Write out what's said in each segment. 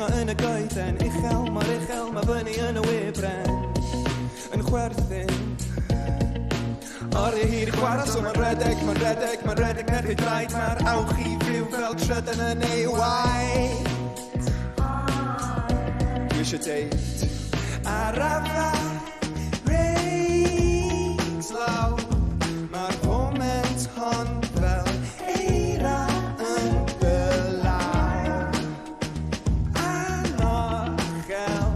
Nga yn y goeden, uchel, mae fyny yn y webren. Yn chwerthin. Orie hir chwarae, so mae'n redeg merched draed. Mae'r awch i fyw fel trydan yn ei waith. Dwi eisiau deud, arafa, reis law. Mae'r foment hon fel eira yn dylaw. Anochel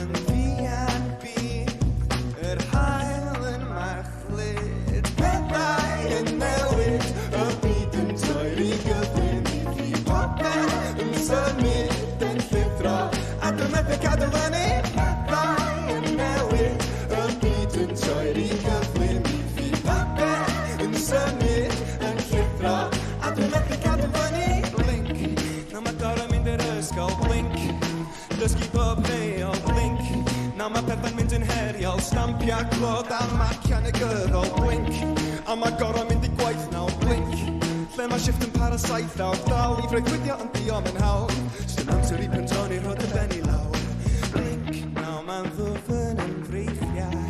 yn fian bydd yr hael yn machlyd. Pethau yn newid, y byd yn troi'r i gyflym i fi. Popeth yn symud yn llithro, a dwi'n methu cadw fyny. Pethau yn newid, y byd yn troi'r i gyflym i fi. Popeth yn symud yn llithro, a dwi'n methu cadw fyny. Blink, na mae gorau mynd i'r ysgol. Blink, dysgu bob neol. Blink, na mae pethau'n mynd yn heriol. Stampia clod a macian y gyddol. Blink, a mae gorau mynd i gwaith nawr. Blink, lle mae shift yn parasaith nawr. Dal i freuddwydio yn diom yn hawdd. Sy'n amser i pentoni rhod y benni lawr. Blink, nawr mae'n ddwfn yn freichiau.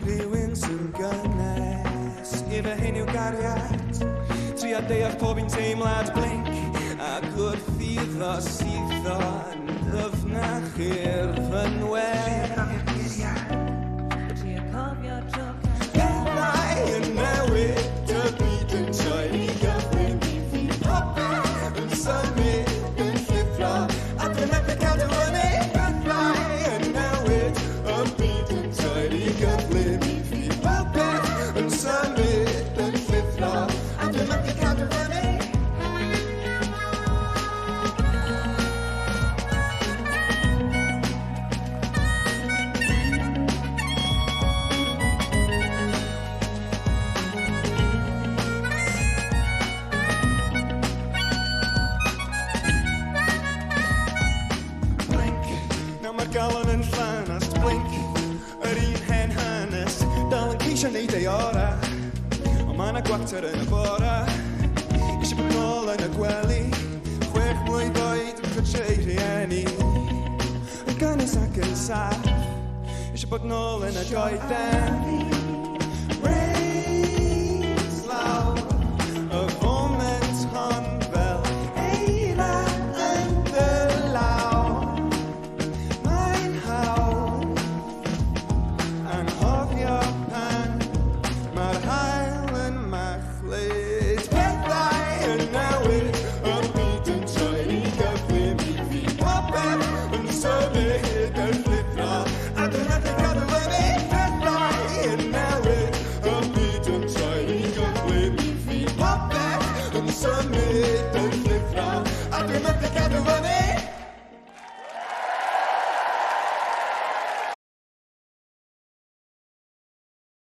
Rhywun sy'n gynnes i fy hyn yw gariad. Tria deall pob un teimlad. Blink, ac wrth iddo sydd o'n ddyfnach i'r fynwer. Pethau yn newid, y byd yn troi i gyflym i fi. Popeth yn symud yn llithro, a dwi'n methu cadw fyny. Pethau yn newid, y byd yn troi i gyflym i fi. Popeth yn symud yn llithro, a dwi'n methu cadw fyny. Galon yn llanast, blink, yr un hen hanes, dal yn ceisio neud ei ora, ond mae yna gwacter yn y bora, eisiau bod nôl yn y gwely, 6 mlwydd oed yn cytreu rhieni, yn gynnes ac yn saff, eisiau bod nôl yn y goeden, reis law, y foment hon fel eira yn dylaw. Anghofio pan mae'r hael yn machlyd. Pethau yn newid, y byd yn troi i gyflym i fi. Popeth yn symud yn llithro, a dwi'n methu cadw fyny. Pethau yn newid, y byd yn troi i gyflym i fi. Popeth yn symud yn llithro, a dwi'n methu cadw fyny.